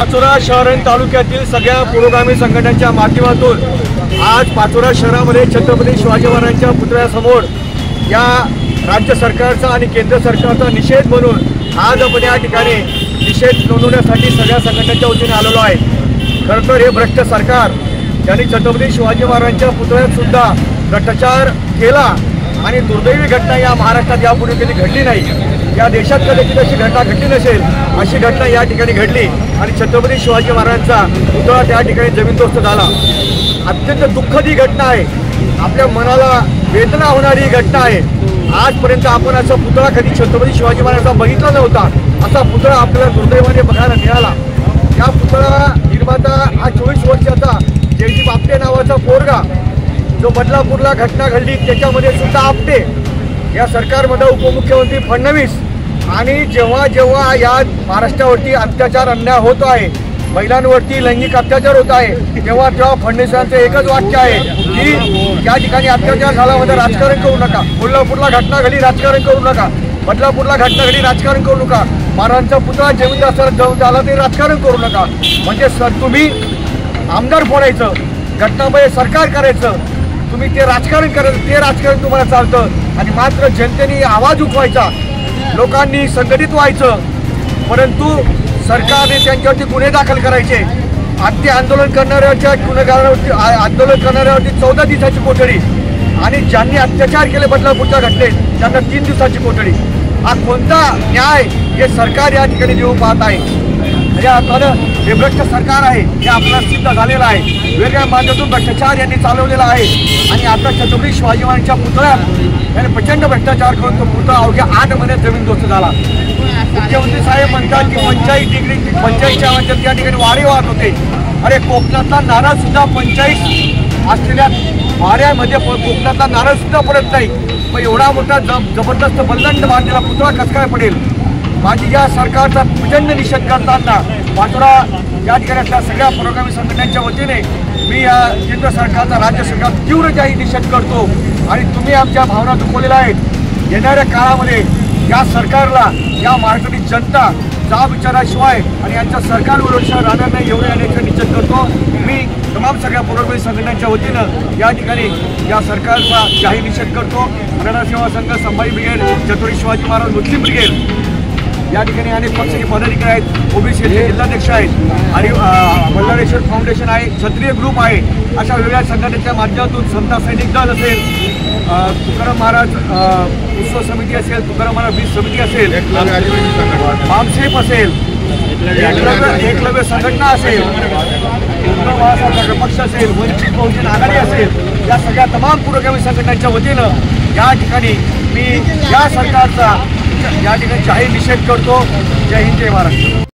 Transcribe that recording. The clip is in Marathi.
पाचोरा शहर आणि तालुक्यातील सगळ्या पुरोगामी संघटनांच्या माध्यमातून आज पाचोरा शहरामध्ये छत्रपती शिवाजी महाराजांच्या पुतळ्यासमोर या राज्य सरकारचा आणि केंद्र सरकारचा निषेध म्हणून आज आपण या ठिकाणी निषेध नोंदवण्यासाठी सगळ्या संघटनांच्या वतीने आलेलो आहे। खरं तर हे भ्रष्ट सरकार ज्यांनी छत्रपती शिवाजी महाराजांच्या पुतळ्यात सुद्धा भ्रष्टाचार केला आणि दुर्दैवी घटना या महाराष्ट्रात यापूर्वी कधी घडली नाही। या देशात कधी अशी घटना घडली नसेल, अशी घटना या ठिकाणी घडली आणि छत्रपती शिवाजी महाराजांचा पुतळा त्या ठिकाणी जमीनदोस्त झाला। अत्यंत दुःखद घटना आहे, आपल्या मनाला वेदना होणारी घटना आहे। आजपर्यंत आपण असा पुतळा कधी छत्रपती शिवाजी महाराजांचा बघितला नव्हता, असा पुतळा आपल्याला दुर्दैवाने बघायला मिळाला। या पुतळा निर्माता हा 24 वर्षाचा जयदीप आपटे नावाचा पोरगा जो बदलापूरला घटना घडली त्याच्यामध्ये सुद्धा आपटे या सरकारमध्ये उपमुख्यमंत्री फडणवीस आणि जेव्हा जेव्हा या महाराष्ट्रावरती अत्याचार अन्याय होत आहे, महिलांवरती लैंगिक अत्याचार होत आहे, तेव्हा फडणवीसांचं एकच वाक्य आहे की या ठिकाणी अत्याचार झाला म्हणजे राजकारण करू नका। कोल्हापूरला घटना घडली, राजकारण करू नका। बदलापूरला घटना घडली, राजकारण करू नका। महाराजांचा पुतळा जमीनदार झाला ते राजकारण करू नका। म्हणजे सर तुम्ही आमदार फोडायचं, घटनामध्ये सरकार करायचं, तुम्ही ते राजकारण करायचं, ते राजकारण तुम्हाला चालतं आणि मात्र जनतेने आवाज उठवायचा, लोकांनी संघटित व्हायचं, परंतु सरकारने त्यांच्यावरती गुन्हे दाखल करायचे। अगदी आंदोलन करणाऱ्याच्या गुन्हेगारांवरती आंदोलन करणाऱ्यावरती 14 दिवसाची कोठडी आणि ज्यांनी अत्याचार केले बदलापूरच्या घटनेत त्यांना 3 दिवसाची कोठडी। हा कोणता न्याय हे सरकार या ठिकाणी देऊ पाहत आहे? हे भ्रष्ट सरकार आहे हे आपल्याला सिद्ध झालेलं आहे। वेगवेगळ्या माध्यमातून भ्रष्टाचार यांनी चालवलेला आहे आणि आता छत्रपती शिवाजी महाराजांच्या पुतळ्यात याने प्रचंड भ्रष्टाचार करून तो पुतळा अवघ्या 8 महिन्यात जमीनदोस्त झाला। मुख्यमंत्री साहेब म्हणतात की 45 डिग्री 45च्या म्हणजे त्या ठिकाणी वारे वाहत होते। अरे कोकणातला नारळ सुद्धा 45 असलेल्या वाऱ्यामध्ये कोकणातला नारळ सुद्धा पडत नाही, मग एवढा मोठा जबरदस्त बल्लंड बांधलेला पुतळा कसं काय पडेल? माझी या सरकारचा प्रचंड निषेध करताना पाचोरा या ठिकाणी सगळ्या पुरोगामी संघटनांच्या वतीने मी या केंद्र सरकारचा राज्य सरकार तीव्र जाहीर निषेध करतो आणि तुम्ही आमच्या भावना दुखवलेल्या आहेत। येणाऱ्या काळामध्ये या सरकारला या महाराष्ट्रातील जनता जाब विचाराशिवाय आणि यांच्या सरकारविरोधात राहणार नाही एवढे याचा निषेध करतो। मी तमाम सगळ्या पुरोगामी संघटनांच्या वतीनं या ठिकाणी या सरकारचा जाहीर निषेध करतो। मराठा सेवा संघ, संभाजी ब्रिगेड, छत्रपती शिवाजी महाराज मुस्लिम ब्रिगेड या ठिकाणी अनेक पक्षाचे पदाधिकारी आहेत, ओबीसी जिल्हाध्यक्ष आहेत आणि बल्लाळेश्वर फाउंडेशन आहे, क्षत्रिय ग्रुप आहे, अशा वेगवेगळ्या संघटनेच्या माध्यमातून समता सैनिक दल असेल, तुकाराम महाराज उत्सव समिती असेल, तुकाराम महाराज वीज समिती असेल, मामसेप असेल, एकलव्य संघटना असेल, पक्ष असेल, वंचित बहुजन आघाडी असेल, या सगळ्या तमाम पुरोगामी संघटनांच्या वतीनं या ठिकाणी मी या सरकारचा या ठिकाणी जाहीर निषेध करतो। जय हिंद, जय महाराष्ट्र।